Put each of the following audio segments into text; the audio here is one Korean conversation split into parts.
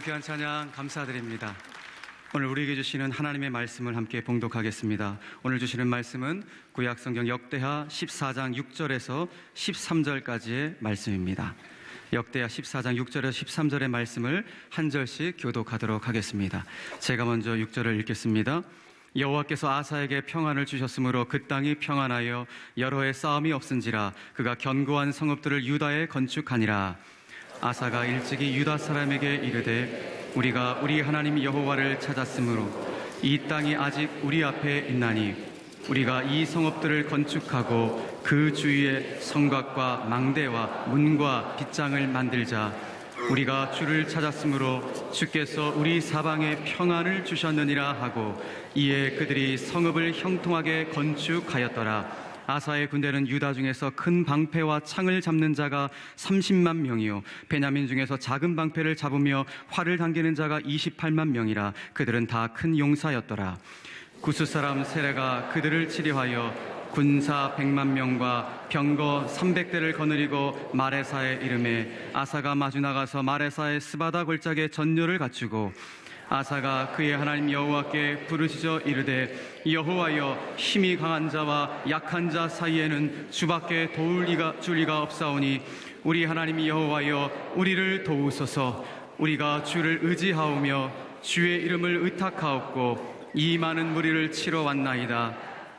귀한 찬양 감사드립니다. 오늘 우리에게 주시는 하나님의 말씀을 함께 봉독하겠습니다. 오늘 주시는 말씀은 구약성경 역대하 14장 6절에서 13절까지의 말씀입니다. 역대하 14장 6절에서 13절의 말씀을 한 절씩 교독하도록 하겠습니다. 제가 먼저 6절을 읽겠습니다. 여호와께서 아사에게 평안을 주셨으므로 그 땅이 평안하여 여러 해 싸움이 없은지라 그가 견고한 성읍들을 유다에 건축하니라. 아사가 일찍이 유다 사람에게 이르되 우리가 우리 하나님 여호와를 찾았으므로 이 땅이 아직 우리 앞에 있나니 우리가 이 성읍들을 건축하고 그 주위에 성곽과 망대와 문과 빗장을 만들자. 우리가 주를 찾았으므로 주께서 우리 사방에 평안을 주셨느니라 하고 이에 그들이 성읍을 형통하게 건축하였더라. 아사의 군대는 유다 중에서 큰 방패와 창을 잡는 자가 30만 명이요 베냐민 중에서 작은 방패를 잡으며 활을 당기는 자가 28만 명이라. 그들은 다 큰 용사였더라. 구스 사람 세레가 그들을 치료하여 군사 100만 명과 병거 300대를 거느리고 마레사에 이르매 아사가 마주 나가서 마레사의 스바다 골짜기에 전열을 갖추고 아사가 그의 하나님 여호와께 부르짖어 이르되 여호와여, 힘이 강한 자와 약한 자 사이에는 주밖에 도울 줄 리가 없사오니 우리 하나님 여호와여, 우리를 도우소서. 우리가 주를 의지하오며 주의 이름을 의탁하옵고 이 많은 무리를 치러 왔나이다.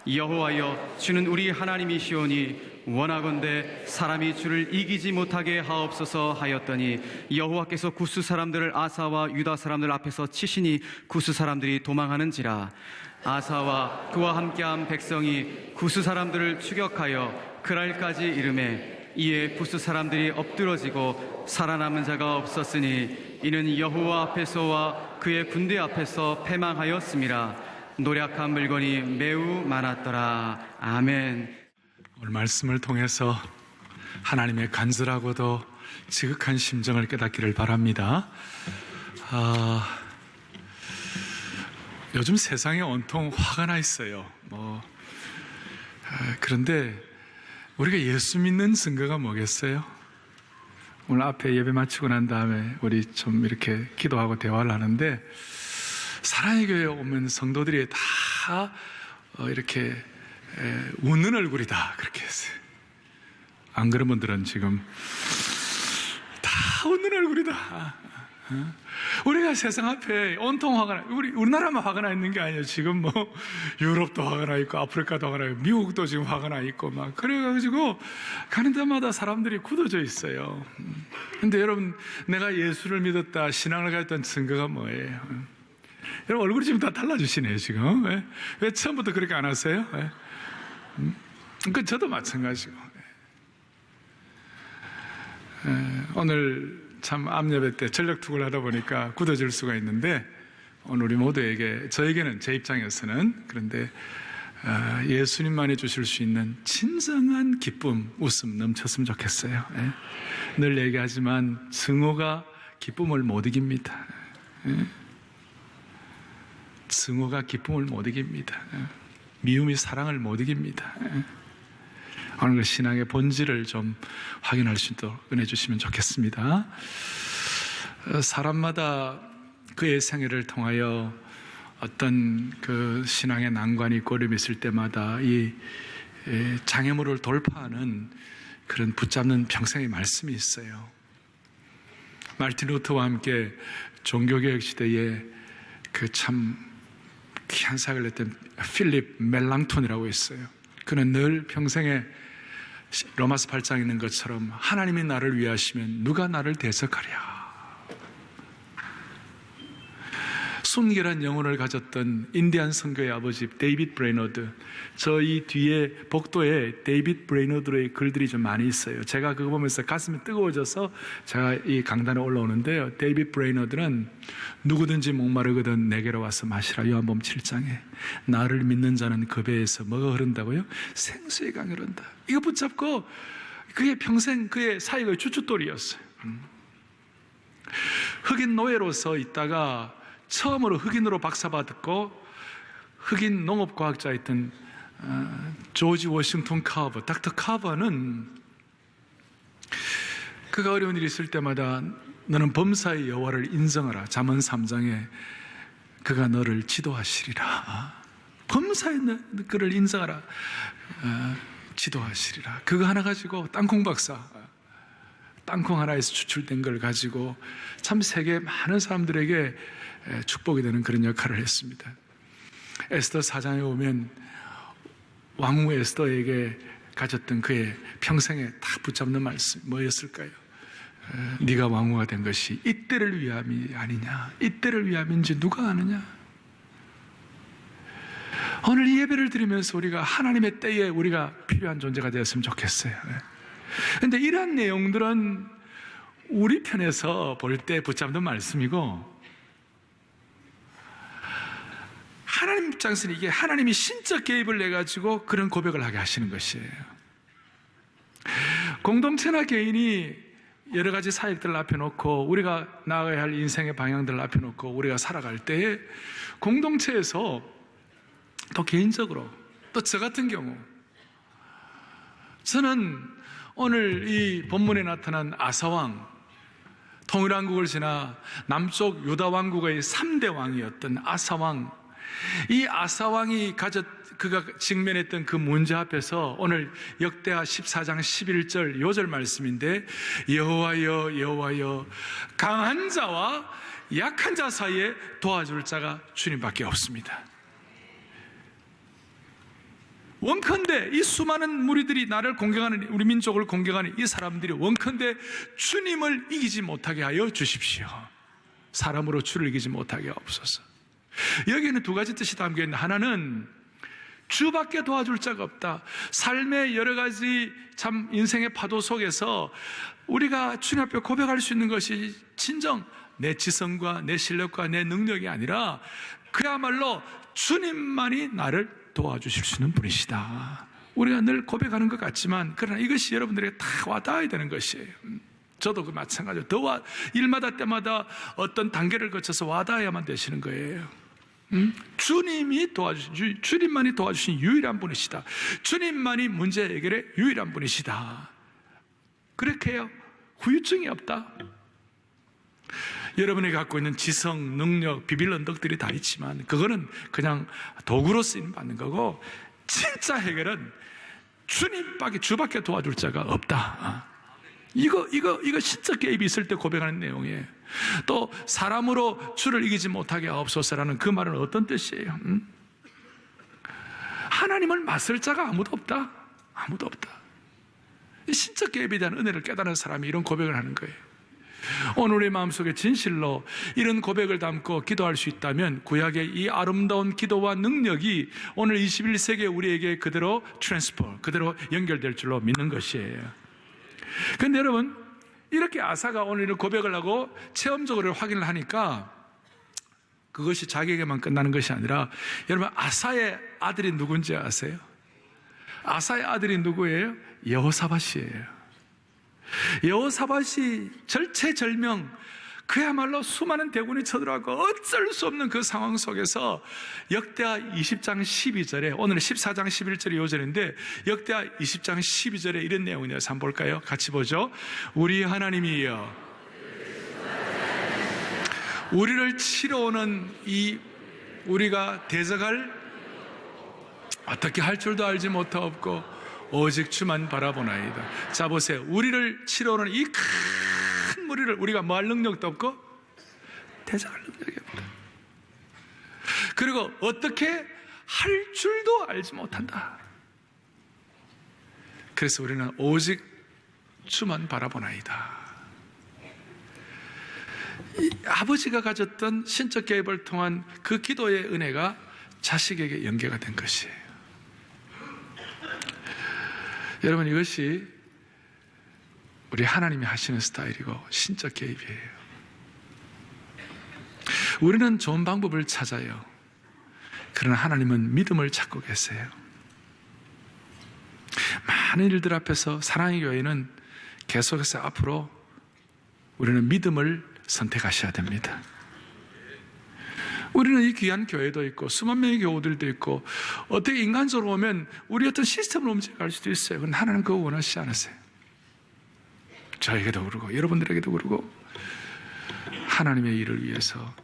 여호와여, 주는 우리 하나님이시오니 원하건대 사람이 주를 이기지 못하게 하옵소서 하였더니 여호와께서 구스 사람들을 아사와 유다 사람들 앞에서 치시니 구스 사람들이 도망하는지라. 아사와 그와 함께한 백성이 구스 사람들을 추격하여 그랄까지 이르매 이에 구스 사람들이 엎드러지고 살아남은 자가 없었으니 이는 여호와 앞에서와 그의 군대 앞에서 패망하였음이라. 노력한 물건이 매우 많았더라. 아멘. 오늘 말씀을 통해서 하나님의 간절하고도 지극한 심정을 깨닫기를 바랍니다. 요즘 세상에 온통 화가 나 있어요. 그런데 우리가 예수 믿는 증거가 뭐겠어요? 오늘 앞에 예배 마치고 난 다음에 우리 좀 이렇게 기도하고 대화를 하는데 사랑의 교회에 오면 성도들이 다 이렇게 웃는 얼굴이다 그렇게 했어요. 안 그런 분들은 지금 다 웃는 얼굴이다. 우리가 세상 앞에 온통 화가 나, 우리나라만 화가 나 있는 게 아니에요. 지금 유럽도 화가 나 있고 아프리카도 화가 나 있고 미국도 지금 화가 나 있고 막 그래가지고 가는 데마다 사람들이 굳어져 있어요. 근데 여러분, 내가 예수를 믿었다, 신앙을 가졌다는 증거가 뭐예요? 여러분 얼굴이 지금 다 달라지시네요. 지금 왜 처음부터 그렇게 안 하세요? 저도 마찬가지고. 오늘 참 암예배 때 전력 투구를 하다 보니까 굳어질 수가 있는데 오늘 우리 모두에게, 저에게는, 제 입장에서는, 그런데 예수님만이 주실 수 있는 진정한 기쁨, 웃음 넘쳤으면 좋겠어요. 늘 얘기하지만 증오가 기쁨을 못 이깁니다. 증오가 기쁨을 못 이깁니다. 미움이 사랑을 못 이깁니다. 오늘 그 신앙의 본질을 좀 확인할 수 있도록 은혜 주시면 좋겠습니다. 사람마다 그의 생애를 통하여 어떤 그 신앙의 난관이 있고 어려움이 있을 때마다 이 장애물을 돌파하는 그런 붙잡는 평생의 말씀이 있어요. 마르틴 루터와 함께 종교개혁 시대에 그 참 귀한 사역을 했던 필립 멜랑톤이라고 있어요. 그는 늘 평생에 로마서 8장에 있는 것처럼 하나님이 나를 위하시면 누가 나를 대적하랴. 순결한 영혼을 가졌던 인디안 선교의 아버지 데이빗 브레이너드, 저희 뒤에 복도에 데이빗 브레이너드의 글들이 좀 많이 있어요. 제가 그거 보면서 가슴이 뜨거워져서 제가 이 강단에 올라오는데요. 데이빗 브레이너드는 누구든지 목마르거든 내게로 와서 마시라. 요한복음 7장에 나를 믿는 자는 그 배에서 뭐가 흐른다고요? 생수의 강이 흐른다. 이거 붙잡고 그의 평생 그의 사역의 주춧돌이었어요. 흑인 노예로서 있다가 처음으로 흑인으로 박사받았고 흑인 농업과학자였던 조지 워싱턴 카버, 닥터 카버는 그가 어려운 일이 있을 때마다 너는 범사의 여호와를 인정하라. 잠언 3장에 그가 너를 지도하시리라. 범사의 그를 인정하라. 지도하시리라. 그거 하나 가지고 땅콩 박사, 땅콩 하나에서 추출된 걸 가지고 참 세계 많은 사람들에게 축복이 되는 그런 역할을 했습니다. 에스더 4장에 오면 왕후 에스더에게 가졌던 그의 평생에 딱 붙잡는 말씀 뭐였을까요? 네가 왕후가 된 것이 이때를 위함이 아니냐, 이때를 위함인지 누가 아느냐. 오늘 이 예배를 드리면서 우리가 하나님의 때에 우리가 필요한 존재가 되었으면 좋겠어요. 그런데 이러한 내용들은 우리 편에서 볼 때 붙잡는 말씀이고, 하나님 입장에서는 이게 하나님이 신적 개입을 내가지고 그런 고백을 하게 하시는 것이에요. 공동체나 개인이 여러 가지 사역들을 앞에 놓고 우리가 나아가야 할 인생의 방향들을 앞에 놓고 우리가 살아갈 때에 공동체에서 또 개인적으로 또 저 같은 경우, 저는 오늘 이 본문에 나타난 아사왕, 통일왕국을 지나 남쪽 유다 왕국의 3대 왕이었던 아사왕, 이 아사왕이 그가 직면했던 그 문제 앞에서 오늘 역대하 14장 11절 요절 말씀인데, 여호와여 여호와여 강한 자와 약한 자 사이에 도와줄 자가 주님밖에 없습니다. 원컨대 이 수많은 무리들이 나를 공경하는, 우리 민족을 공경하는 이 사람들이 원컨대 주님을 이기지 못하게 하여 주십시오. 사람으로 주를 이기지 못하게 하옵소서. 여기에는 두 가지 뜻이 담겨있는데, 하나는 주밖에 도와줄 자가 없다. 삶의 여러 가지 참 인생의 파도 속에서 우리가 주님 앞에 고백할 수 있는 것이 진정 내 지성과 내 실력과 내 능력이 아니라 그야말로 주님만이 나를 도와주실 수 있는 분이시다. 우리가 늘 고백하는 것 같지만, 그러나 이것이 여러분들에게 다 와닿아야 되는 것이에요. 저도 그 마찬가지로 일마다 때마다 어떤 단계를 거쳐서 와닿아야만 되시는 거예요. 주님이 주님만이 도와주신 유일한 분이시다. 주님만이 문제 해결의 유일한 분이시다. 그렇게 해요. 후유증이 없다. 여러분이 갖고 있는 지성, 능력, 비빌 언덕들이 다 있지만 그거는 그냥 도구로 쓰임 받는 거고, 진짜 해결은 주밖에 도와줄 자가 없다. 이거 신적 개입이 있을 때 고백하는 내용이에요. 또 사람으로 주를 이기지 못하게 하옵소서라는 그 말은 어떤 뜻이에요? 하나님을 맞설 자가 아무도 없다. 아무도 없다. 신적 개입에 대한 은혜를 깨달은 사람이 이런 고백을 하는 거예요. 오늘 우리 마음속에 진실로 이런 고백을 담고 기도할 수 있다면 구약의 이 아름다운 기도와 능력이 오늘 21세기에 우리에게 그대로 그대로 연결될 줄로 믿는 것이에요. 그런데 여러분, 이렇게 아사가 오늘 이런 고백을 하고 체험적으로 확인을 하니까 그것이 자기에게만 끝나는 것이 아니라, 여러분, 아사의 아들이 누군지 아세요? 아사의 아들이 누구예요? 여호사밧이에요. 여호사밧이 절체절명, 그야말로 수많은 대군이 쳐들어가고 어쩔 수 없는 그 상황 속에서 역대하 20장 12절에, 오늘은 14장 11절이 요절인데 역대하 20장 12절에 이런 내용이 있어요. 한번 볼까요? 같이 보죠. 우리 하나님이여, 우리를 치러 오는 이 우리가 대적할 어떻게 할 줄도 알지 못하옵고 오직 주만 바라보나이다. 자, 보세요. 우리를 치러 오는 이 큰 무리를 우리가 뭐 할 능력도 없고 대적할 능력이 없다. 그리고 어떻게 할 줄도 알지 못한다. 그래서 우리는 오직 주만 바라보나이다. 이 아버지가 가졌던 신적 개입을 통한 그 기도의 은혜가 자식에게 연계가 된 것이에요. 여러분, 이것이 우리 하나님이 하시는 스타일이고 신적 개입이에요. 우리는 좋은 방법을 찾아요. 그러나 하나님은 믿음을 찾고 계세요. 많은 일들 앞에서 사랑의 교회는 계속해서 앞으로 우리는 믿음을 선택하셔야 됩니다. 우리는 이 귀한 교회도 있고 수만 명의 교우들도 있고 어떻게 인간적으로 보면 우리 어떤 시스템을 움직여갈 수도 있어요. 그런데 하나님은 그거 원하시지 않으세요. 저에게도 그러고 여러분들에게도 그러고 하나님의 일을 위해서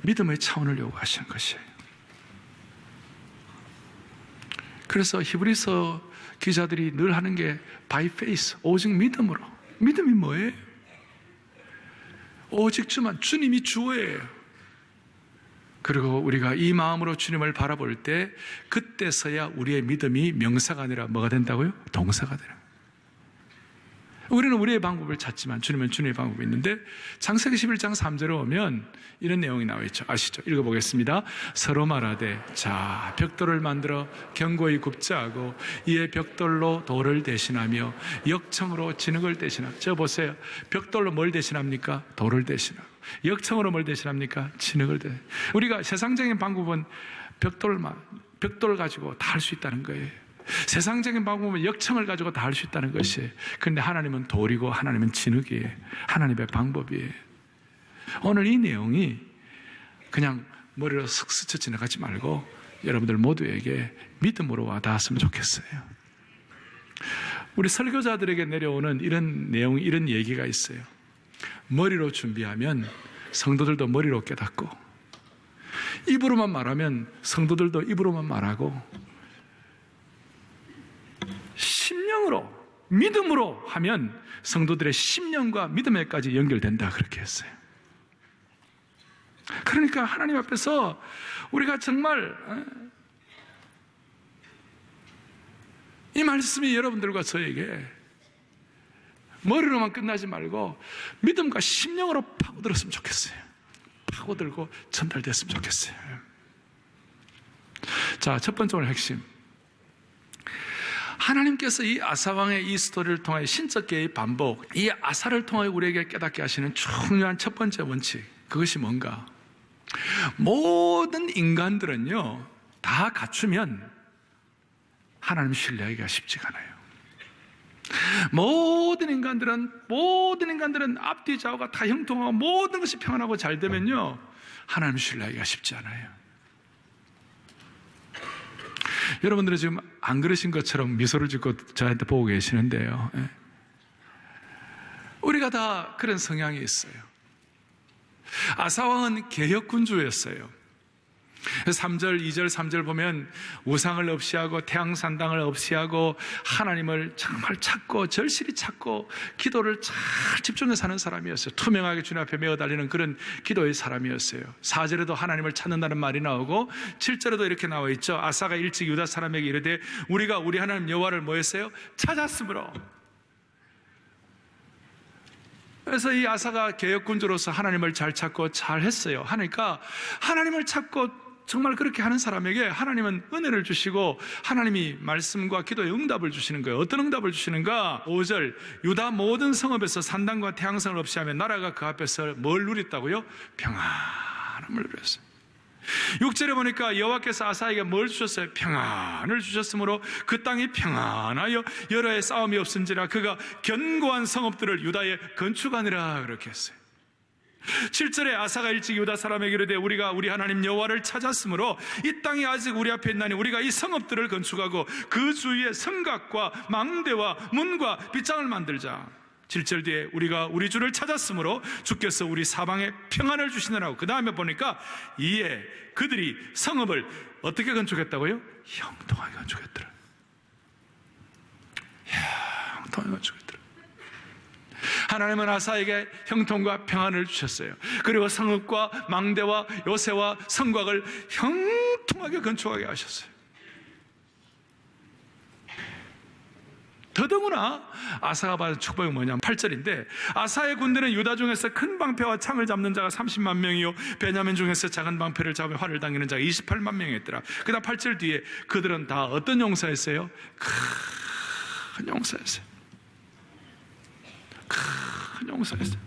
믿음의 차원을 요구하시는 것이에요. 그래서 히브리서 기자들이 늘 하는 게 by faith, 오직 믿음으로. 믿음이 뭐예요? 오직 주만, 주님이 주예요. 그리고 우리가 이 마음으로 주님을 바라볼 때 그때서야 우리의 믿음이 명사가 아니라 뭐가 된다고요? 동사가 되는 거예요. 우리는 우리의 방법을 찾지만 주님은 주님의 방법이 있는데, 창세기 11장 3절에 오면 이런 내용이 나와 있죠. 아시죠? 읽어보겠습니다. 서로 말하되, 자, 벽돌을 만들어 견고히 굽자 하고 이에 벽돌로 돌을 대신하며 역청으로 진흙을 대신하고. 저 보세요. 벽돌로 뭘 대신합니까? 돌을 대신하고. 역청으로 뭘 대신합니까? 진흙을 대신하고. 우리가 세상적인 방법은 벽돌 가지고 다 할 수 있다는 거예요. 세상적인 방법은 역청을 가지고 다 할 수 있다는 것이에요. 그런데 하나님은 돌이고 하나님은 진흙이에요. 하나님의 방법이에요. 오늘 이 내용이 그냥 머리로 슥 스쳐 지나가지 말고 여러분들 모두에게 믿음으로 와닿았으면 좋겠어요. 우리 설교자들에게 내려오는 이런 내용, 이런 얘기가 있어요. 머리로 준비하면 성도들도 머리로 깨닫고, 입으로만 말하면 성도들도 입으로만 말하고, 심령으로, 믿음으로 하면 성도들의 심령과 믿음에까지 연결된다, 그렇게 했어요. 그러니까 하나님 앞에서 우리가 정말 이 말씀이 여러분들과 저에게 머리로만 끝나지 말고 믿음과 심령으로 파고들었으면 좋겠어요. 파고들고 전달됐으면 좋겠어요. 자, 첫 번째 오늘 핵심. 하나님께서 이 아사왕의 이 스토리를 통해 신적계의 반복, 이 아사를 통해 우리에게 깨닫게 하시는 중요한 첫 번째 원칙, 그것이 뭔가? 모든 인간들은요, 다 갖추면 하나님 신뢰하기가 쉽지가 않아요. 모든 인간들은 앞뒤 좌우가 다 형통하고 모든 것이 평안하고 잘 되면요, 하나님 신뢰하기가 쉽지 않아요. 여러분들은 지금 안 그러신 것처럼 미소를 짓고 저한테 보고 계시는데요, 우리가 다 그런 성향이 있어요. 아사왕은 개혁군주였어요. 3절, 2절, 3절 보면 우상을 없이 하고 태양산당을 없이 하고 하나님을 정말 찾고 절실히 찾고 기도를 잘 집중해서 하는 사람이었어요. 투명하게 주님 앞에 메어 달리는 그런 기도의 사람이었어요. 4절에도 하나님을 찾는다는 말이 나오고 7절에도 이렇게 나와 있죠. 아사가 일찍 유다 사람에게 이르되 우리가 우리 하나님 여호와를 뭐 했어요? 찾았으므로. 그래서 이 아사가 개혁군주로서 하나님을 잘 찾고 잘 했어요. 하니까 하나님을 찾고 정말 그렇게 하는 사람에게 하나님은 은혜를 주시고 하나님이 말씀과 기도에 응답을 주시는 거예요. 어떤 응답을 주시는가? 5절, 유다 모든 성읍에서 산당과 태양성을 없이 하면 나라가 그 앞에서 뭘 누렸다고요? 평안함을 누렸어요. 6절에 보니까 여호와께서 아사에게 뭘 주셨어요? 평안을 주셨으므로 그 땅이 평안하여 여러 해 싸움이 없은지라 그가 견고한 성읍들을 유다에 건축하니라, 그렇게 했어요. 7절에 아사가 일찍 유다 사람에게 이르되 우리가 우리 하나님 여호와를 찾았으므로 이 땅이 아직 우리 앞에 있나니 우리가 이 성읍들을 건축하고 그 주위에 성곽과 망대와 문과 빗장을 만들자. 7절 뒤에 우리가 우리 주를 찾았으므로 주께서 우리 사방에 평안을 주시느라고. 그 다음에 보니까 이에 그들이 성읍을 어떻게 건축했다고요? 형통하게 건축했더라. 형통하게 건축했더라. 하나님은 아사에게 형통과 평안을 주셨어요. 그리고 성읍과 망대와 요새와 성곽을 형통하게 건축하게 하셨어요. 더더구나 아사가 받은 축복이 뭐냐면 8절인데 아사의 군대는 유다 중에서 큰 방패와 창을 잡는 자가 30만 명이요 베냐민 중에서 작은 방패를 잡아 활을 당기는 자가 28만 명이었더라. 그 다음 8절 뒤에 그들은 다 어떤 용사였어요? 큰 용사였어요. 큰 용사였어요.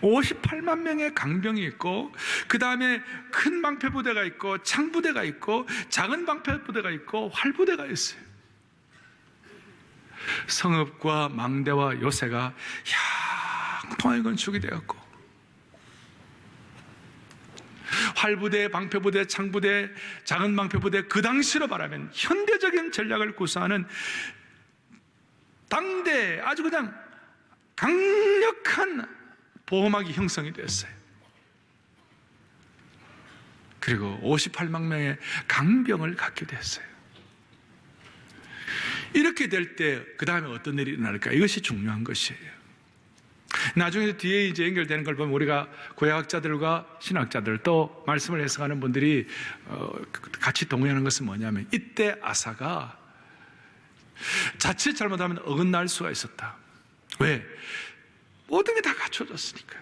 58만 명의 강병이 있고 그 다음에 큰 방패부대가 있고 창부대가 있고 작은 방패부대가 있고 활부대가 있어요. 성읍과 망대와 요새가 형통하게 건축이 되었고 활부대, 방패부대, 창부대, 작은 방패부대, 그 당시로 말하면 현대적인 전략을 구사하는 당대 아주 그냥 강력한 보호막이 형성이 됐어요. 그리고 58만 명의 강병을 갖게 됐어요. 이렇게 될 때 그 다음에 어떤 일이 일어날까? 이것이 중요한 것이에요. 나중에 뒤에 이제 연결되는 걸 보면 우리가 구약학자들과 신학자들 또 말씀을 해석하는 분들이 같이 동의하는 것은 뭐냐면, 이때 아사가 자칫 잘못하면 어긋날 수가 있었다. 왜? 모든 게 다 갖춰졌으니까.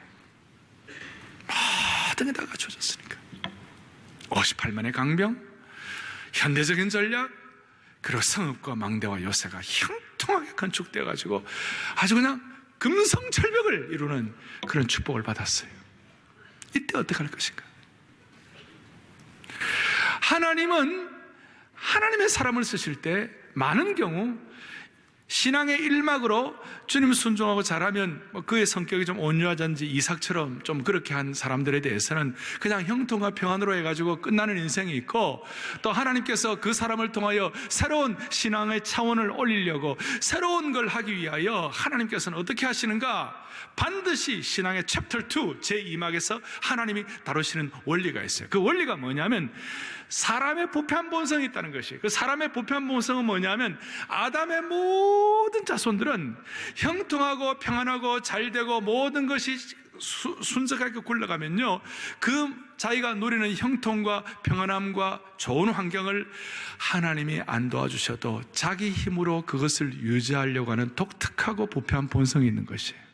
모든 게 다 갖춰졌으니까. 58만의 강병, 현대적인 전략, 그리고 성읍과 망대와 요새가 형통하게 건축되어 가지고 아주 그냥 금성철벽을 이루는 그런 축복을 받았어요. 이때 어떻게 할 것인가? 하나님은 하나님의 사람을 쓰실 때 많은 경우 신앙의 일막으로 주님 순종하고 잘하면 그의 성격이 좀 온유하든지 이삭처럼 좀 그렇게 한 사람들에 대해서는 그냥 형통과 평안으로 해가지고 끝나는 인생이 있고, 또 하나님께서 그 사람을 통하여 새로운 신앙의 차원을 올리려고 새로운 걸 하기 위하여 하나님께서는 어떻게 하시는가? 반드시 신앙의 챕터 2 제2막에서 하나님이 다루시는 원리가 있어요. 그 원리가 뭐냐면 사람의 부패한 본성이 있다는 것이, 그 사람의 부패한 본성은 뭐냐면 아담의 모든 자손들은 형통하고 평안하고 잘되고 모든 것이 순적하게 굴러가면요, 그 자기가 누리는 형통과 평안함과 좋은 환경을 하나님이 안 도와주셔도 자기 힘으로 그것을 유지하려고 하는 독특하고 부패한 본성이 있는 것이에요.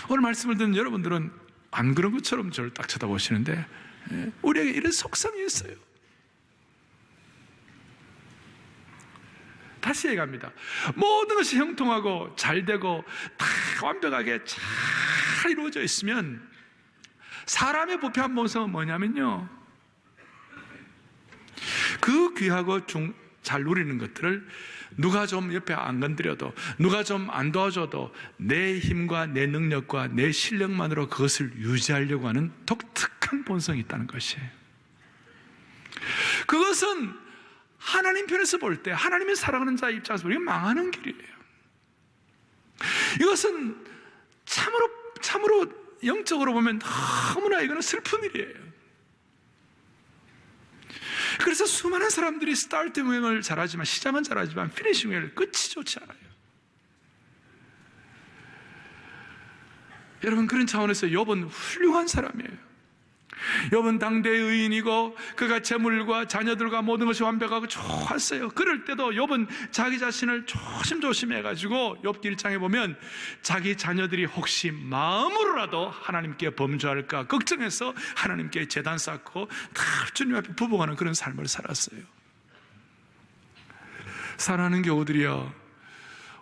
오늘 말씀을 듣는 여러분들은 안 그런 것처럼 저를 딱 쳐다보시는데, 우리에게 이런 속성이 있어요. 다시 얘기합니다. 모든 것이 형통하고 잘되고 다 완벽하게 잘 이루어져 있으면 사람의 부패한 본성은 뭐냐면요, 그 귀하고 잘 누리는 것들을 누가 좀 옆에 안 건드려도, 누가 좀 안 도와줘도 내 힘과 내 능력과 내 실력만으로 그것을 유지하려고 하는 독특한 본성이 있다는 것이에요. 그것은 하나님 편에서 볼 때, 하나님의 사랑하는 자의 입장에서 보면 망하는 길이에요. 이것은 참으로 영적으로 보면 너무나 이거는 슬픈 일이에요. 그래서 수많은 사람들이 스타트 모형을 잘하지만, 시작은 잘하지만 피니싱 모형을 끝이 좋지 않아요. 여러분, 그런 차원에서 욥은 훌륭한 사람이에요. 욥은 당대의 의인이고 그가 재물과 자녀들과 모든 것이 완벽하고 좋았어요. 그럴 때도 욥은 자기 자신을 조심조심 해가지고 욥기 1장에 보면 자기 자녀들이 혹시 마음으로라도 하나님께 범죄할까 걱정해서 하나님께 제단 쌓고 다 주님 앞에 부복하는 그런 삶을 살았어요. 사랑하는 교우들이여,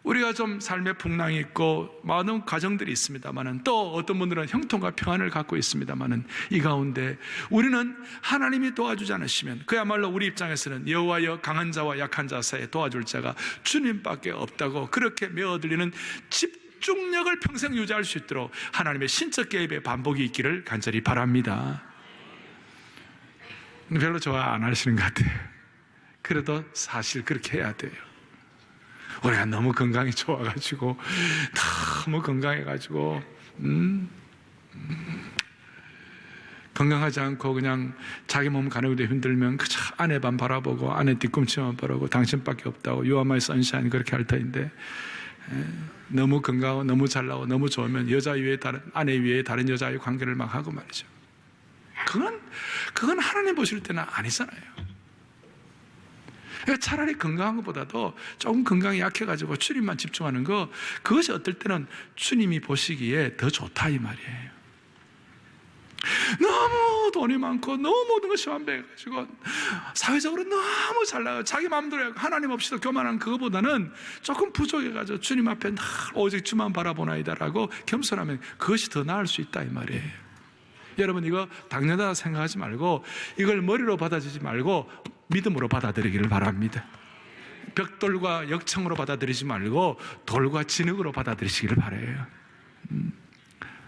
우리가 좀 삶의 풍랑이 있고 많은 가정들이 있습니다만은, 또 어떤 분들은 형통과 평안을 갖고 있습니다만은, 이 가운데 우리는 하나님이 도와주지 않으시면 그야말로 우리 입장에서는 여호와여 강한 자와 약한 자 사이에 도와줄 자가 주님밖에 없다고 그렇게 메어들리는 집중력을 평생 유지할 수 있도록 하나님의 신적 개입의 반복이 있기를 간절히 바랍니다. 별로 좋아 안 하시는 것 같아요. 그래도 사실 그렇게 해야 돼요. 우리가 너무 건강이 좋아가지고, 너무 건강해가지고, 건강하지 않고 그냥 자기 몸 가누기도 힘들면 그저 아내만 바라보고 아내 뒤꿈치만 바라보고 당신밖에 없다고 You are my sunshine 그렇게 할 터인데, 너무 건강하고 너무 잘나고 너무 좋으면 여자 위에 아내 위에 다른 여자의 관계를 막 하고 말이죠. 그건 하나님 보실 때는 아니잖아요. 차라리 건강한 것보다도 조금 건강이 약해가지고 주님만 집중하는 거, 그것이 어떨 때는 주님이 보시기에 더 좋다 이 말이에요. 너무 돈이 많고 너무 모든 것이 완벽해가지고 사회적으로 너무 잘 나가고 자기 마음대로 하나님 없이도 교만한 그거보다는 조금 부족해가지고 주님 앞에 늘 오직 주만 바라보나이다라고 겸손하면 그것이 더 나을 수 있다 이 말이에요. 여러분, 이거 당연하다 생각하지 말고, 이걸 머리로 받아들이지 말고 믿음으로 받아들이기를 바랍니다. 벽돌과 역청으로 받아들이지 말고 돌과 진흙으로 받아들이시기를 바라요.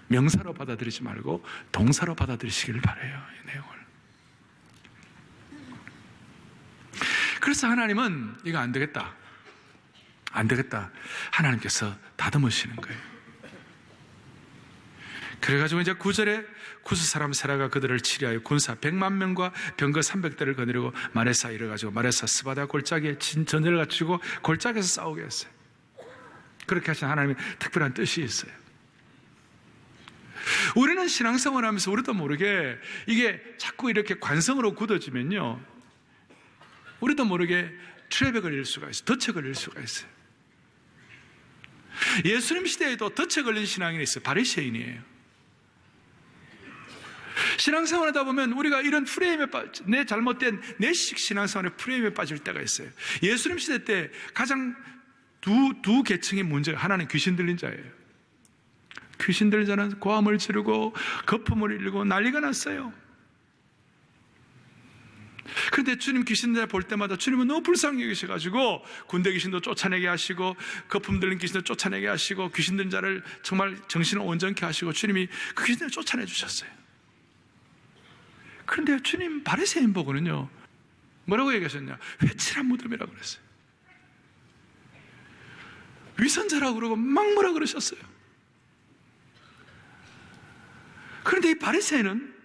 명사로 받아들이지 말고 동사로 받아들이시기를 바라요, 이 내용을. 그래서 하나님은 이거 안 되겠다. 안 되겠다. 하나님께서 다듬으시는 거예요. 그래가지고 이제 9절에 구스 사람 세라가 그들을 치리하여 군사 100만 명과 병거 300대를 거느리고 마레사 이르가지고 마레사 스바다 골짜기에 전열을 갖추고 골짜기에서 싸우게 했어요. 그렇게 하신 하나님의 특별한 뜻이 있어요. 우리는 신앙생활 하면서 우리도 모르게 이게 자꾸 이렇게 관성으로 굳어지면요, 우리도 모르게 트랩에 걸릴 수가 있어요. 덫에 걸릴 수가 있어요. 예수님 시대에도 덫에 걸린 신앙인이 있어요. 바리새인이에요. 신앙생활 하다 보면 우리가 이런 프레임에 내 잘못된 내식 신앙생활의 프레임에 빠질 때가 있어요. 예수님 시대 때 가장 두 계층의 문제가, 하나는 귀신 들린 자예요. 귀신 들린 자는 고함을 지르고 거품을 일고 난리가 났어요. 그런데 주님 귀신 들린 자 볼 때마다 주님은 너무 불쌍히 여기셔가지고 군대 귀신도 쫓아내게 하시고 거품 들린 귀신도 쫓아내게 하시고 귀신 들린 자를 정말 정신을 온전케 하시고 주님이 그 귀신들을 쫓아내 주셨어요. 그런데 주님 바리새인 보고는요, 뭐라고 얘기하셨냐? 회칠한 무덤이라고 그랬어요. 위선자라고 그러고 막 뭐라 그러셨어요. 그런데 이 바리새인은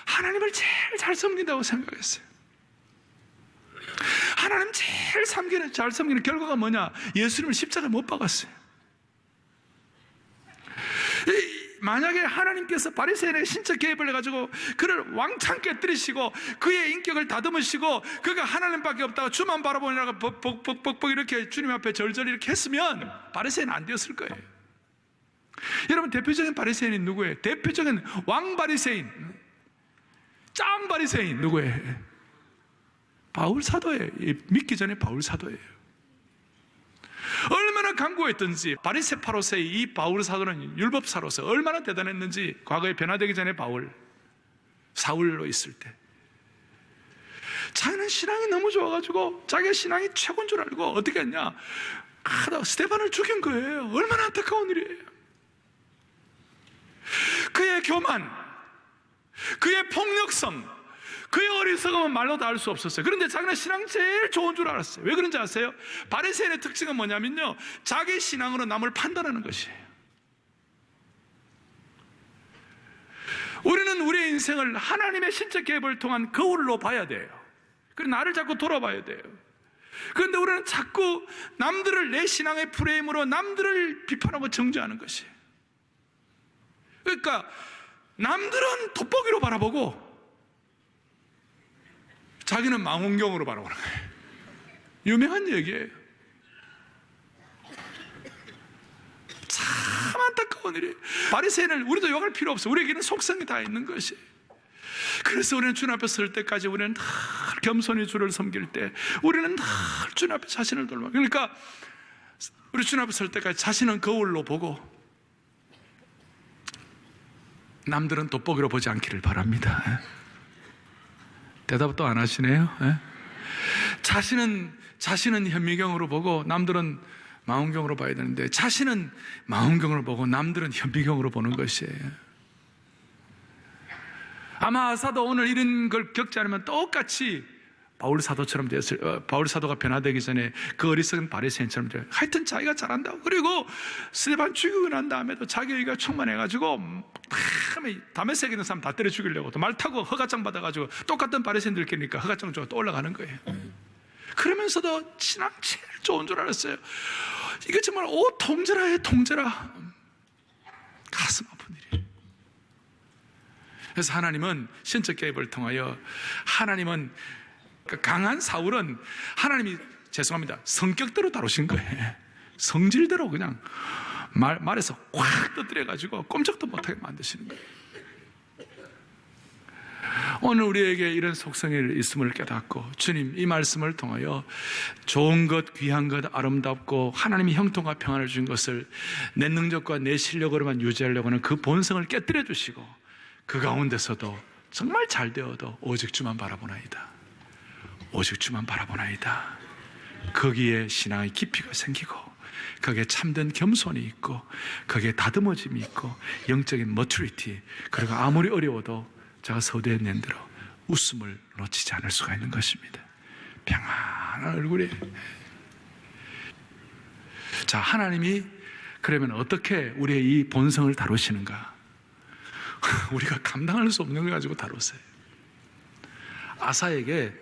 하나님을 제일 잘 섬긴다고 생각했어요. 하나님 제일 잘 섬기는 결과가 뭐냐? 예수님을 십자가에 못 박았어요. 만약에 하나님께서 바리새인의 신적 개입을 해가지고 그를 왕창 깨뜨리시고 그의 인격을 다듬으시고 그가 하나님밖에 없다고 주만 바라보느라고 벅벅벅벅 이렇게 주님 앞에 절절 이렇게 했으면 바리새인은 안 되었을 거예요. 여러분, 대표적인 바리새인이 누구예요? 대표적인 왕 바리새인, 짱 바리새인 누구예요? 바울 사도예요. 믿기 전에 바울 사도예요. 얼마나 강구했던지, 바리새파로서의 이 바울 사도는 율법사로서 얼마나 대단했는지, 과거에 변화되기 전에 바울, 사울로 있을 때 자기는 신앙이 너무 좋아가지고 자기가 신앙이 최고인 줄 알고 어떻게 했냐, 스데반을 죽인 거예요. 얼마나 안타까운 일이에요. 그의 교만, 그의 폭력성, 그의 어리석음은 말로 다 할 수 없었어요. 그런데 자기는 신앙 제일 좋은 줄 알았어요. 왜 그런지 아세요? 바리새인의 특징은 뭐냐면요, 자기 신앙으로 남을 판단하는 것이에요. 우리는 우리의 인생을 하나님의 신적 개입을 통한 거울로 봐야 돼요. 그리고 나를 자꾸 돌아봐야 돼요. 그런데 우리는 자꾸 남들을 내 신앙의 프레임으로 남들을 비판하고 정죄하는 것이에요. 그러니까 남들은 돋보기로 바라보고 자기는 망원경으로 바라보는 거예요. 유명한 얘기예요. 참 안타까운 일이에요. 바리새인을 우리도 욕할 필요 없어요. 우리에게는 속성이 다 있는 것이에요. 그래서 우리는 주님 앞에 설 때까지 우리는 늘 겸손히 주를 섬길 때 우리는 늘 주님 앞에 자신을 돌봐. 그러니까 우리 주님 앞에 설 때까지 자신은 거울로 보고 남들은 돋보기로 보지 않기를 바랍니다. 대답 또 안 하시네요. 자신은 현미경으로 보고 남들은 망원경으로 봐야 되는데, 자신은 망원경으로 보고 남들은 현미경으로 보는 것이에요. 아마 아사도 오늘 이런 걸 겪지 않으면 똑같이 바울 사도처럼 바울 사도가 변화되기 전에 그 어리석은 바리새인처럼 돼요. 하여튼 자기가 잘한다고. 그리고 스데반 죽이고 난 다음에도 자기 의가 충만해가지고 다메섹에 있는 사람 다 때려 죽이려고 또 말 타고 허가장 받아가지고 똑같은 바리새인들 끼니까 허가장 주고 또 올라가는 거예요. 그러면서도 신앙 제일 좋은 줄 알았어요. 이게 정말 통제라예요. 통제라. 가슴 아픈 일이에요. 그래서 하나님은 신적 개입을 통하여, 하나님은 강한 사울은 하나님이 죄송합니다, 성격대로 다루신 거예요. 성질대로 그냥 말에서 확 터뜨려가지고 꼼짝도 못하게 만드시는 거예요. 오늘 우리에게 이런 속성이 있음을 깨닫고 주님 이 말씀을 통하여 좋은 것, 귀한 것, 아름답고 하나님이 형통과 평안을 주신 것을 내 능력과 내 실력으로만 유지하려고 하는 그 본성을 깨뜨려 주시고, 그 가운데서도 정말 잘 되어도 오직 주만 바라보나이다, 오직 주만 바라보나이다, 거기에 신앙의 깊이가 생기고 거기에 참된 겸손이 있고 거기에 다듬어짐이 있고 영적인 머추리티, 그리고 아무리 어려워도 제가 서두에 낸 대로 웃음을 놓치지 않을 수가 있는 것입니다. 평안한 얼굴에 자, 하나님이 그러면 어떻게 우리의 이 본성을 다루시는가? 우리가 감당할 수 없는 걸 가지고 다뤘어요. 아사에게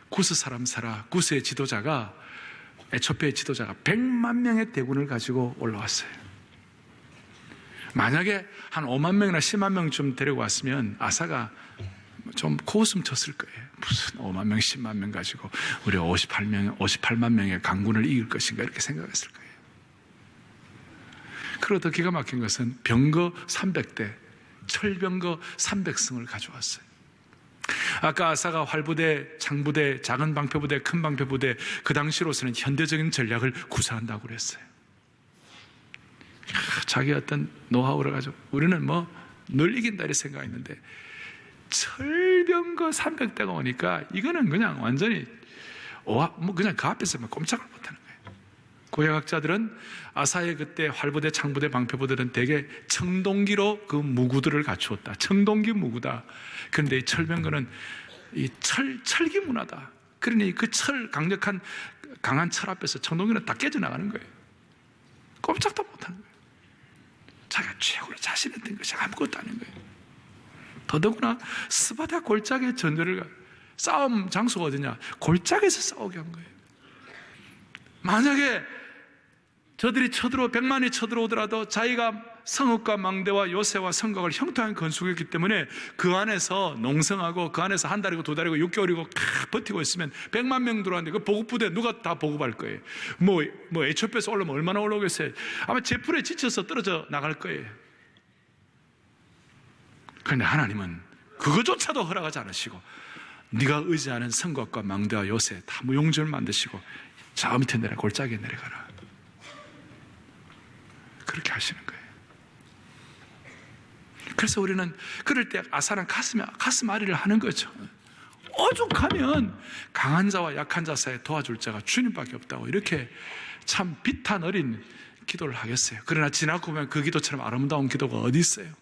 구스 사람 사라, 구스의 지도자가, 에초피아의 지도자가 100만 명의 대군을 가지고 올라왔어요. 만약에 한 5만 명이나 10만 명쯤 데리고 왔으면 아사가 좀 코웃음 쳤을 거예요. 무슨 5만 명, 10만 명 가지고 우리 58만 명의 강군을 이길 것인가 이렇게 생각했을 거예요. 그리고 더 기가 막힌 것은 병거 300대, 철병거 300승을 가져왔어요. 아까 아사가 활부대, 장부대, 작은 방패부대, 큰 방패부대, 그 당시로서는 현대적인 전략을 구사한다고 그랬어요. 자기 어떤 노하우를 가지고 우리는 뭐 늘 이긴다 이렇게 생각했는데 철병거 300대가 오니까 이거는 그냥 완전히 그냥 그 앞에서 꼼짝을 못하는 거예요. 고해학자들은 아사의 그때 활부대, 창부대, 방패부대는 대개 청동기로 그 무구들을 갖추었다. 청동기 무구다. 그런데 이 철병거는 이 철기 문화다. 그러니 그 강한 철 앞에서 청동기는 다 깨져나가는 거예요. 꼼짝도 못하는 거예요. 자기가 최고로 자신했던 것이 아무것도 아닌 거예요. 더더구나 스바다 골짜기의 전열을 싸움 장소가 어디냐? 골짜기에서 싸우게 한 거예요. 만약에 저들이 100만이 쳐들어오더라도 자기가 성읍과 망대와 요새와 성곽을 형통하게 건축했기 때문에 그 안에서 농성하고 그 안에서 한 달이고 2달이고 6개월이고 다 버티고 있으면 100만 명 들어왔는데 그 보급부대 누가 다 보급할 거예요. 뭐 에초피아에서 올라오면 얼마나 올라오겠어요. 아마 제풀에 지쳐서 떨어져 나갈 거예요. 그런데 하나님은 그거조차도 허락하지 않으시고 네가 의지하는 성곽과 망대와 요새 다 무용지를 만드시고 저 밑에 골짜기에 내려가라. 그렇게 하시는 거예요. 그래서 우리는 그럴 때 아사는 가슴 아리를 하는 거죠. 오죽하면 강한 자와 약한 자 사이에 도와줄 자가 주님밖에 없다고 이렇게 참 비탄 어린 기도를 하겠어요. 그러나 지나고 보면 그 기도처럼 아름다운 기도가 어디 있어요?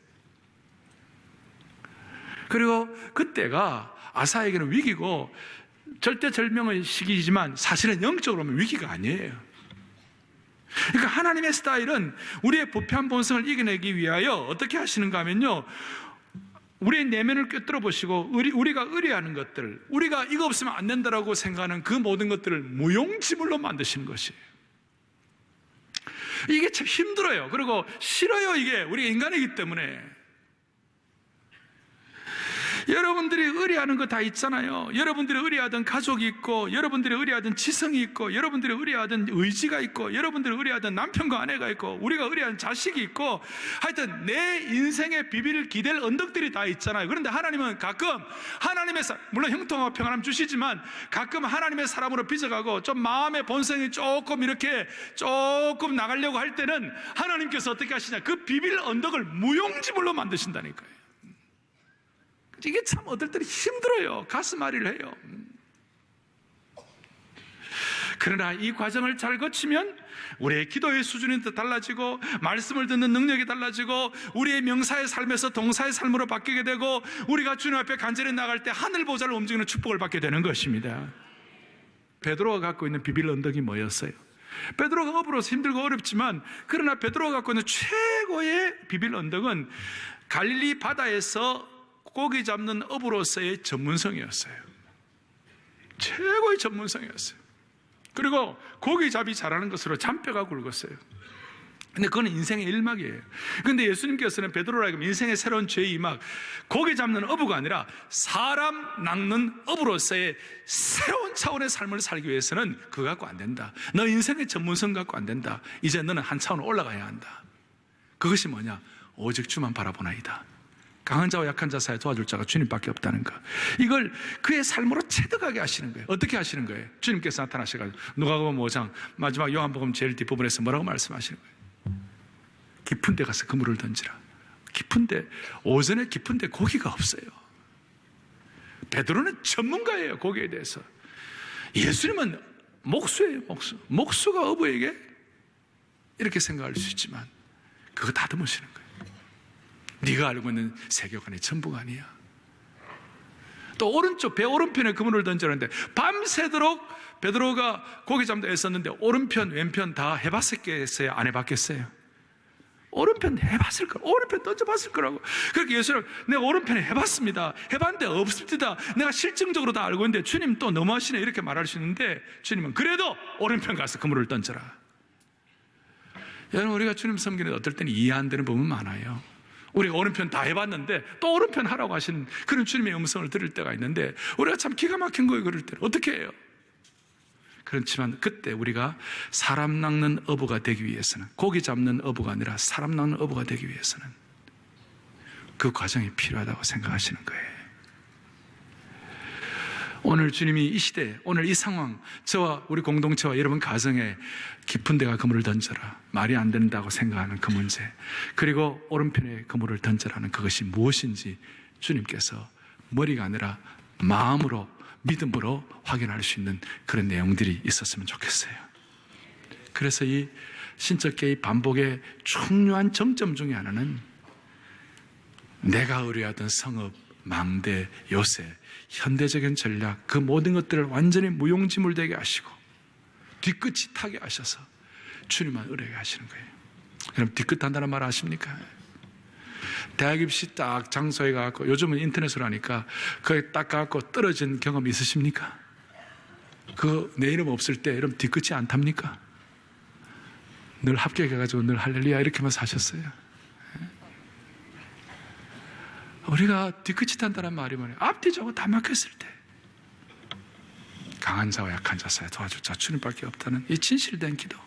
그리고 그때가 아사에게는 위기고 절대절명의 시기이지만 사실은 영적으로 보면 위기가 아니에요. 그러니까 하나님의 스타일은 우리의 부패한 본성을 이겨내기 위하여 어떻게 하시는가 하면요, 우리의 내면을 꿰뚫어 보시고 우리가 의뢰하는 것들, 우리가 이거 없으면 안 된다라고 생각하는 그 모든 것들을 무용지물로 만드시는 것이에요. 이게 참 힘들어요. 그리고 싫어요. 이게 우리가 인간이기 때문에. 여러분들이 의뢰하는 거 다 있잖아요. 여러분들이 의뢰하던 가족이 있고, 여러분들이 의뢰하던 지성이 있고, 여러분들이 의뢰하던 의지가 있고, 여러분들이 의뢰하던 남편과 아내가 있고, 우리가 의뢰하는 자식이 있고, 하여튼 내 인생의 비빌 기댈 언덕들이 다 있잖아요. 그런데 하나님은 가끔 물론 형통하고 평안함 주시지만 가끔 하나님의 사람으로 빚어가고 좀 마음의 본성이 조금 나가려고 할 때는 하나님께서 어떻게 하시냐, 그 비빌 언덕을 무용지물로 만드신다니까요. 이게 참 어떨 때는 힘들어요. 가슴앓이를 해요. 그러나 이 과정을 잘 거치면 우리의 기도의 수준이 달라지고, 말씀을 듣는 능력이 달라지고, 우리의 명사의 삶에서 동사의 삶으로 바뀌게 되고, 우리가 주님 앞에 간절히 나갈 때 하늘 보좌를 움직이는 축복을 받게 되는 것입니다. 베드로가 갖고 있는 비빌 언덕이 뭐였어요? 베드로가 업으로서 힘들고 어렵지만, 그러나 베드로가 갖고 있는 최고의 비빌 언덕은 갈릴리 바다에서 고기 잡는 업으로서의 전문성이었어요. 최고의 전문성이었어요. 그리고 고기잡이 잘하는 것으로 잔뼈가 굵었어요. 근데 그건 인생의 일막이에요. 그런데 예수님께서는 베드로라 하여금 인생의 새로운 죄의 이막, 고기 잡는 어부가 아니라 사람 낚는 어부로서의 새로운 차원의 삶을 살기 위해서는 그거 갖고 안 된다. 너 인생의 전문성 갖고 안 된다. 이제 너는 한 차원 올라가야 한다. 그것이 뭐냐? 오직 주만 바라보나이다. 강한 자와 약한 자 사이에 도와줄 자가 주님밖에 없다는 것, 이걸 그의 삶으로 체득하게 하시는 거예요. 어떻게 하시는 거예요? 주님께서 나타나셔가지고 누가복음 5장 마지막 요한복음 제일 뒷부분에서 뭐라고 말씀하시는 거예요? 깊은 데 가서 그물을 던지라. 깊은데, 오전에 깊은데 고기가 없어요. 베드로는 전문가예요, 고기에 대해서. 예수님은 목수예요, 목수. 목수가 어부에게 이렇게 생각할 수 있지만 그거 다듬으시는 거예요. 네가 알고 있는 세계관의 전부가 아니야. 또 오른쪽 배 오른편에 그물을 던졌는데 밤새도록 베드로가 고기 잡는 데 애썼는데 오른편 왼편 다 해봤겠어요? 안 해봤겠어요? 오른편 해봤을 거라고. 오른편 던져봤을 거라고. 그렇게 예수를 내가 오른편에 해봤습니다. 해봤는데 없습니다. 내가 실증적으로 다 알고 있는데 주님 또 너무하시네 이렇게 말할 수 있는데 주님은 그래도 오른편 가서 그물을 던져라. 여러분, 우리가 주님 섬기는데 어떨 때는 이해 안 되는 부분 많아요. 우리가 오른편 다 해봤는데 또 오른편 하라고 하시는 그런 주님의 음성을 들을 때가 있는데 우리가 참 기가 막힌 거예요. 그럴 때는 어떻게 해요? 그렇지만 그때 우리가 사람 낚는 어부가 되기 위해서는, 고기 잡는 어부가 아니라 사람 낚는 어부가 되기 위해서는 그 과정이 필요하다고 생각하시는 거예요. 오늘 주님이 이 시대, 오늘 이 상황, 저와 우리 공동체와 여러분 가정에 깊은 데가 그물을 던져라, 말이 안 된다고 생각하는 그 문제, 그리고 오른편에 그물을 던져라는 그것이 무엇인지 주님께서 머리가 아니라 마음으로, 믿음으로 확인할 수 있는 그런 내용들이 있었으면 좋겠어요. 그래서 이 신적 개입 반복의 중요한 정점 중에 하나는 내가 의뢰하던 성읍, 망대, 요새, 현대적인 전략, 그 모든 것들을 완전히 무용지물되게 하시고 뒤끝이 타게 하셔서 주님만 의뢰하게 하시는 거예요. 여러분, 뒤끝 한다는 말 아십니까? 대학 입시 딱 장소에 가고, 요즘은 인터넷으로 하니까 거기 딱 가고 떨어진 경험 있으십니까? 내 이름 없을 때 여러분 뒤끝이 안 탑니까? 늘 합격해가지고 늘 할렐루야 이렇게만 사셨어요. 우리가 뒤끝이 탄다는 말이 뭐냐? 앞뒤 저거 다 막혔을 때 강한 자와 약한 자 사이에 도와줄 자 주님밖에 없다는 이 진실된 기도.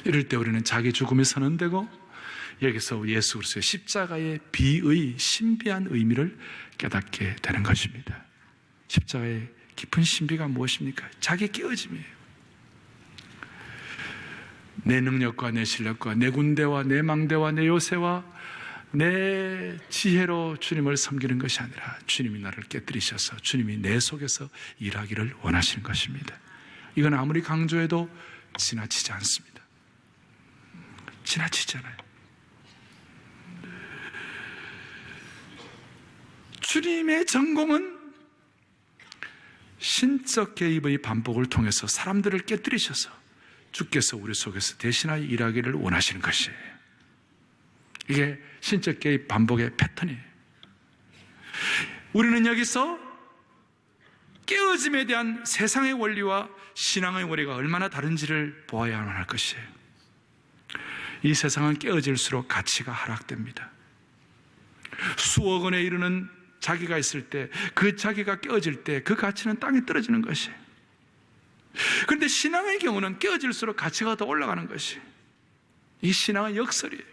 이럴 때 우리는 자기 죽음이 선언되고 여기서 예수 그리스도의 십자가의 비의 신비한 의미를 깨닫게 되는 것입니다. 십자가의 깊은 신비가 무엇입니까? 자기 깨어짐이에요. 내 능력과 내 실력과 내 군대와 내 망대와 내 요새와 내 지혜로 주님을 섬기는 것이 아니라 주님이 나를 깨뜨리셔서 주님이 내 속에서 일하기를 원하시는 것입니다. 이건 아무리 강조해도 지나치지 않습니다. 지나치지 않아요. 주님의 전공은 신적 개입의 반복을 통해서 사람들을 깨뜨리셔서 주께서 우리 속에서 대신하여 일하기를 원하시는 것이에요. 이게 신적 개입 반복의 패턴이에요. 우리는 여기서 깨어짐에 대한 세상의 원리와 신앙의 원리가 얼마나 다른지를 보아야만 할 것이에요. 이 세상은 깨어질수록 가치가 하락됩니다. 수억 원에 이르는 자기가 있을 때, 그 자기가 깨어질 때 그 가치는 땅에 떨어지는 것이에요. 그런데 신앙의 경우는 깨어질수록 가치가 더 올라가는 것이에요. 이 신앙은 역설이에요.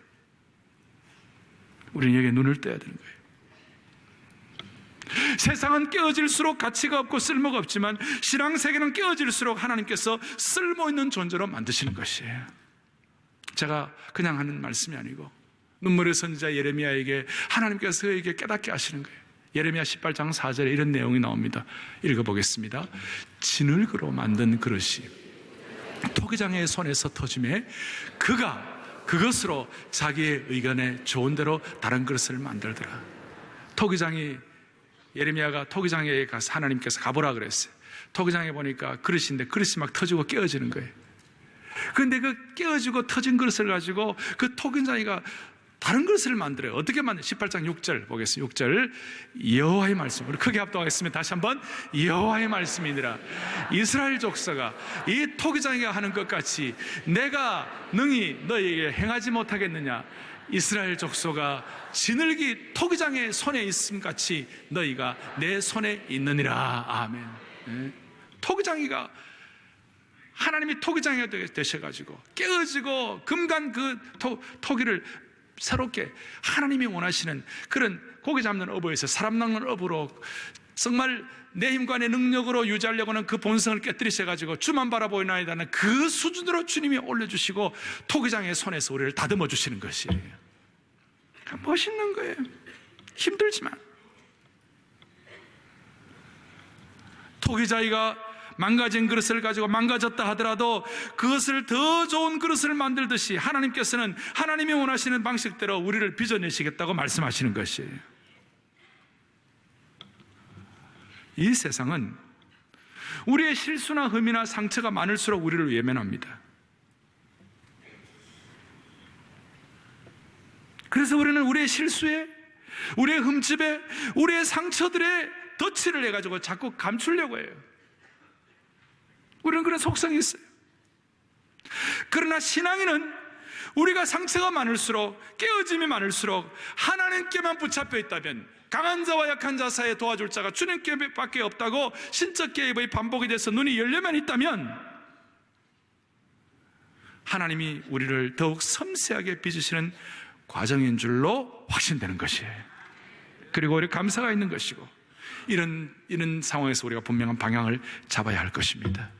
우리는 여기에 눈을 떼야 되는 거예요. 세상은 깨어질수록 가치가 없고 쓸모가 없지만 신앙 세계는 깨어질수록 하나님께서 쓸모 있는 존재로 만드시는 것이에요. 제가 그냥 하는 말씀이 아니고 눈물의 선지자 예레미야에게 하나님께서 그에게 깨닫게 하시는 거예요. 예레미야 18장 4절에 이런 내용이 나옵니다. 읽어보겠습니다. 진흙으로 만든 그릇이 토기장의 손에서 터짐에 그가 그것으로 자기의 의견에 좋은 대로 다른 그릇을 만들더라. 토기장이, 예레미야가 토기장에 가서 하나님께서 가보라 그랬어요. 토기장에 보니까 그릇인데 그릇이 막 터지고 깨어지는 거예요. 그런데 그 깨어지고 터진 그릇을 가지고 그 토기장이가 다른 그릇을 만들어요. 어떻게 만들어요? 18장 6절 보겠습니다. 6절 여호와의 말씀, 우리 크게 합동하겠습니다. 다시 한번 여호와의 말씀이니라. 이스라엘 족속아, 이 토기장이가 하는 것 같이 내가 능히 너희에게 행하지 못하겠느냐? 이스라엘 족속아, 진흙이 토기장의 손에 있음 같이 너희가 내 손에 있느니라. 아멘. 네. 토기장이가, 하나님이 토기장이가 되셔가지고 깨어지고 금간 그 토기를 새롭게 하나님이 원하시는 그런 고기 잡는 어부에서 사람 낚는 어부로 정말 내 힘과 내 능력으로 유지하려고 하는 그 본성을 깨뜨리셔가지고 주만 바라보이나이다는 그 수준으로 주님이 올려주시고 토기장의 손에서 우리를 다듬어 주시는 것이에요. 멋있는 거예요. 힘들지만 토기자이가 망가진 그릇을 가지고 망가졌다 하더라도 그것을 더 좋은 그릇을 만들듯이 하나님께서는 하나님이 원하시는 방식대로 우리를 빚어내시겠다고 말씀하시는 것이에요. 이 세상은 우리의 실수나 흠이나 상처가 많을수록 우리를 외면합니다. 그래서 우리는 우리의 실수에, 우리의 흠집에, 우리의 상처들에 덧칠을 해가지고 자꾸 감추려고 해요. 우리는 그런 속성이 있어요. 그러나 신앙인은 우리가 상처가 많을수록, 깨어짐이 많을수록 하나님께만 붙잡혀 있다면, 강한 자와 약한 자 사이에 도와줄 자가 주님께밖에 없다고 신적 개입의 반복이 돼서 눈이 열려만 있다면, 하나님이 우리를 더욱 섬세하게 빚으시는 과정인 줄로 확신되는 것이에요. 그리고 우리 감사가 있는 것이고, 이런 상황에서 우리가 분명한 방향을 잡아야 할 것입니다.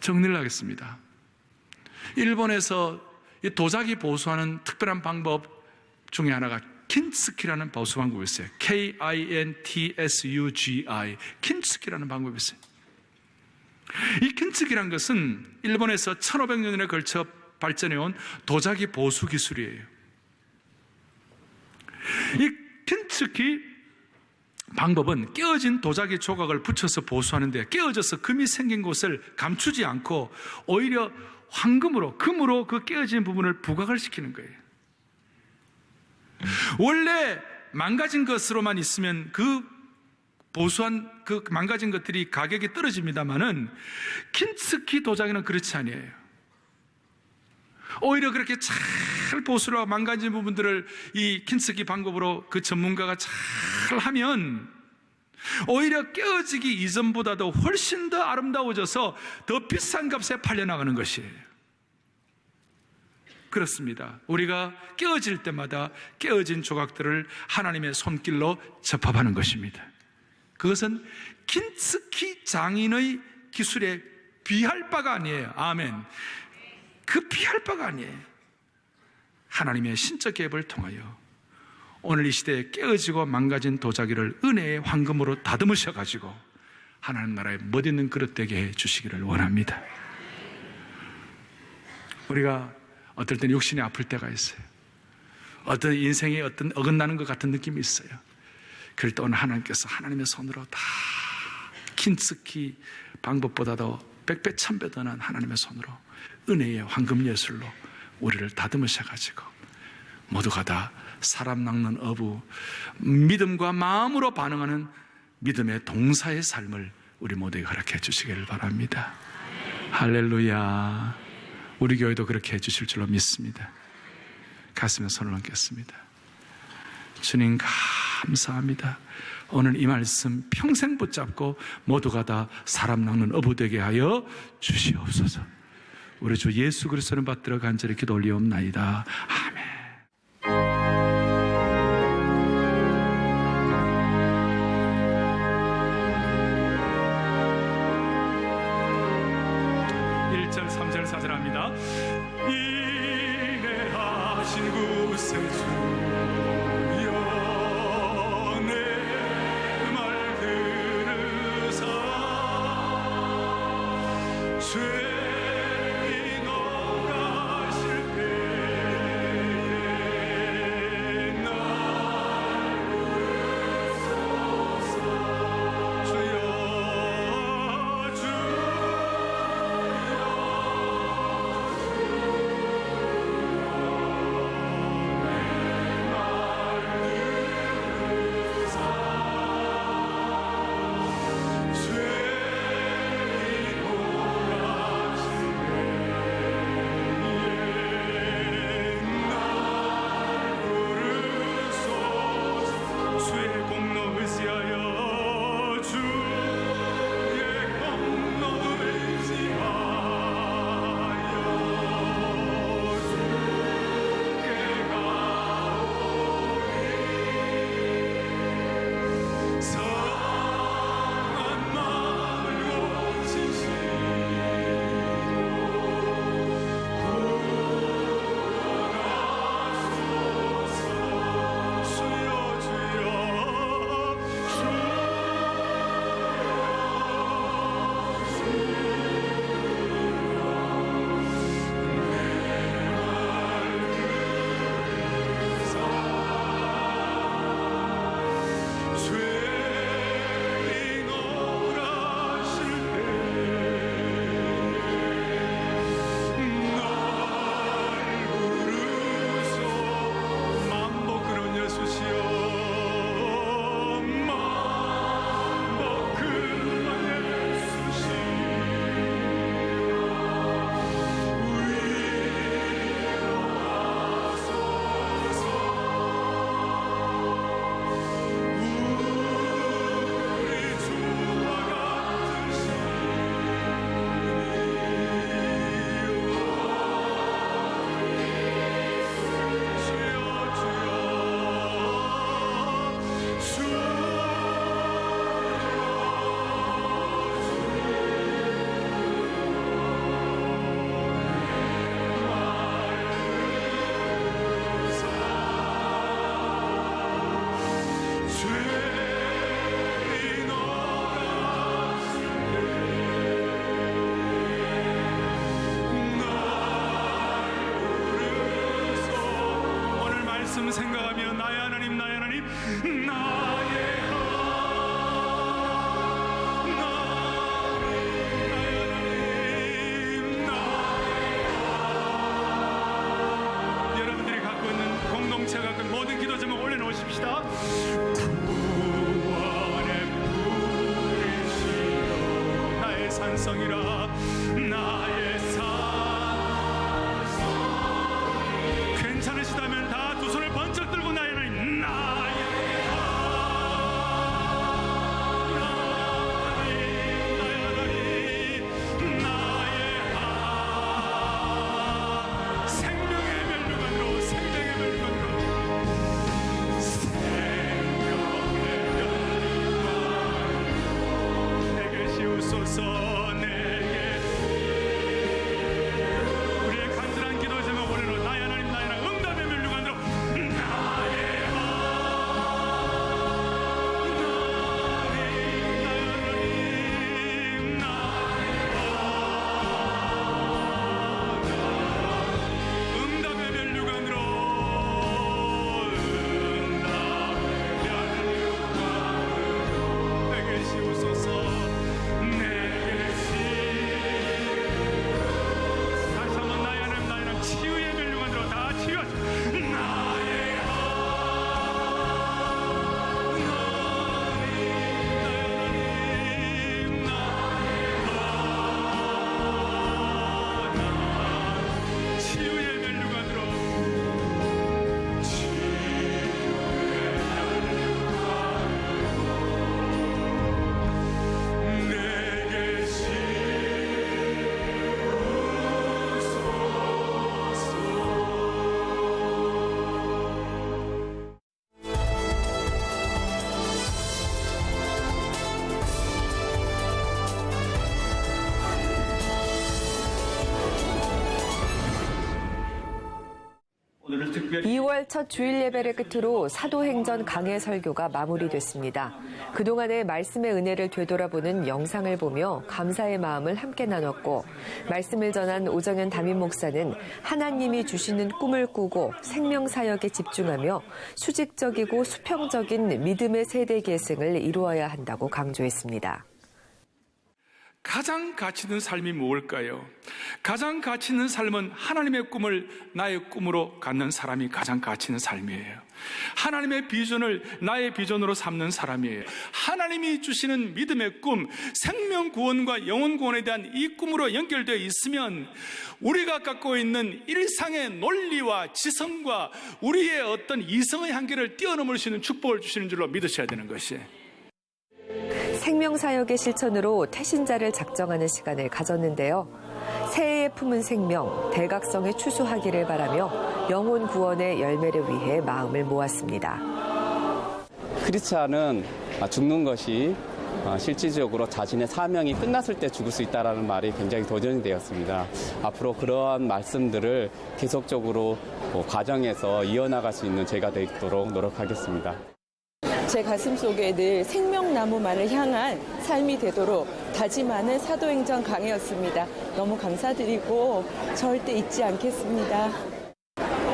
정리를 하겠습니다. 일본에서 이 도자기 보수하는 특별한 방법 중에 하나가 킨츠키라는 보수 방법이 있어요. K-I-N-T-S-U-G-I, 킨츠키라는 방법이 있어요. 이 킨츠키란 것은 일본에서 1500년에 걸쳐 발전해온 도자기 보수 기술이에요. 이 킨츠키 방법은 깨어진 도자기 조각을 붙여서 보수하는데, 깨어져서 금이 생긴 곳을 감추지 않고 오히려 황금으로, 금으로 그 깨어진 부분을 부각을 시키는 거예요. 원래 망가진 것으로만 있으면 그 보수한 그 망가진 것들이 가격이 떨어집니다만은, 킨츠키 도자기는 그렇지 아니에요. 오히려 그렇게 잘 보수를 하고 망가진 부분들을 이 킨츠키 방법으로 그 전문가가 잘 하면 오히려 깨어지기 이전보다도 훨씬 더 아름다워져서 더 비싼 값에 팔려나가는 것이에요. 그렇습니다. 우리가 깨어질 때마다 깨어진 조각들을 하나님의 손길로 접합하는 것입니다. 그것은 킨츠키 장인의 기술에 비할 바가 아니에요. 아멘. 그 비할 바가 아니에요. 하나님의 신적 개입을 통하여 오늘 이 시대에 깨어지고 망가진 도자기를 은혜의 황금으로 다듬으셔가지고 하나님 나라에 멋있는 그릇 되게 해주시기를 원합니다. 우리가 어떨 때는 육신이 아플 때가 있어요. 어떤 인생에 어떤 어긋나는 것 같은 느낌이 있어요. 그럴 때 오늘 하나님께서 하나님의 손으로 다 킨츠키 방법보다도 100배 1000배 더 나은 하나님의 손으로 은혜의 황금 예술로 우리를 다듬으셔가지고 모두가 다 사람 낚는 어부, 믿음과 마음으로 반응하는 믿음의 동사의 삶을 우리 모두에게 허락해 주시기를 바랍니다. 할렐루야. 우리 교회도 그렇게 해주실 줄로 믿습니다. 가슴에 손을 얹겠습니다. 주님 감사합니다. 오늘 이 말씀 평생 붙잡고 모두가 다 사람 낚는 어부 되게 하여 주시옵소서. 우리 주 예수 그리스도를 받들어 간절히 기도 올리옵나이다. 아멘. 인내하신 구세주여 내 말 들으사 죄인 오가실 때에 날 부르소서. 주여 생각하며 나의 하나님 나의 하나님 여러분들이 갖고 있는 공동체가 갖고 있는 모든 기도 제목 올려놓으십시다. 구원의 뿌리시여 나의 산성이라 나의 산성. 괜찮으시다면 다 두 손을 번쩍 들고 나의 하나님 나의 생명의 멸류관으로 생명의 멸류관으로 내게 씌우소서 내게 우리의 간절한 기도 제목 올려놓은 나의 하나님 나의 하나님 응답의 멸류관으로 나의 응답의 멸류관으로 내게 씌우소서 내게 다시 한번 나의 하나님 나의 하나님 치유의 멸류관으로 다 치유하소서 나의 치유의 멸류관으로 내게 오늘은 특별히 2월 첫 주일 예배를 끝으로 사도행전 강해 설교가 마무리됐습니다. 그동안의 말씀의 은혜를 되돌아보는 영상을 보며 감사의 마음을 함께 나눴고 말씀을 전한 오정현 담임 목사는 하나님이 주시는 꿈을 꾸고 생명사역에 집중하며 수직적이고 수평적인 믿음의 세대 계승을 이루어야 한다고 강조했습니다. 가장 가치 있는 삶이 무엇일까요? 가장 가치 있는 삶은 하나님의 꿈을 나의 꿈으로 갖는 사람이 가장 가치 있는 삶이에요. 하나님의 비전을 나의 비전으로 삼는 사람이에요. 하나님이 주시는 믿음의 꿈, 생명 구원과 영혼 구원에 대한 이 꿈으로 연결되어 있으면 우리가 갖고 있는 일상의 논리와 지성과 우리의 어떤 이성의 한계를 뛰어넘을 수 있는 축복을 주시는 줄로 믿으셔야 되는 것이에요. 생명사역의 실천으로 태신자를 작정하는 시간을 가졌는데요. 새해에 품은 생명, 대각성에 추수하기를 바라며 영혼 구원의 열매를 위해 마음을 모았습니다. 크리스찬은 죽는 것이 실질적으로 자신의 사명이 끝났을 때 죽을 수 있다는 말이 굉장히 도전이 되었습니다. 앞으로 그러한 말씀들을 계속적으로 과정에서 이어나갈 수 있는 제가 되도록 노력하겠습니다. 제 가슴 속에 늘 생명나무만을 향한 삶이 되도록 다짐하는 사도행전 강해였습니다. 너무 감사드리고 절대 잊지 않겠습니다.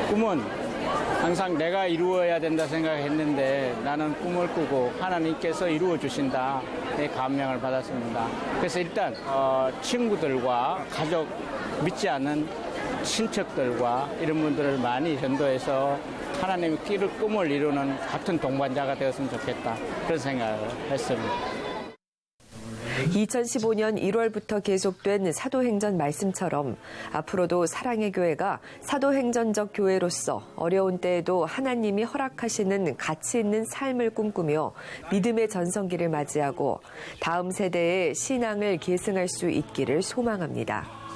꿈은 항상 내가 이루어야 된다 생각했는데 나는 꿈을 꾸고 하나님께서 이루어 주신다. 내 감명을 받았습니다. 그래서 일단 친구들과 가족, 믿지 않는 친척들과 이런 분들을 많이 전도해서 하나님의 꿈을 이루는 같은 동반자가 되었으면 좋겠다. 그런 생각을 했습니다. 2015년 1월부터 계속된 사도행전 말씀처럼 앞으로도 사랑의 교회가 사도행전적 교회로서 어려운 때에도 하나님이 허락하시는 가치 있는 삶을 꿈꾸며 믿음의 전성기를 맞이하고 다음 세대의 신앙을 계승할 수 있기를 소망합니다.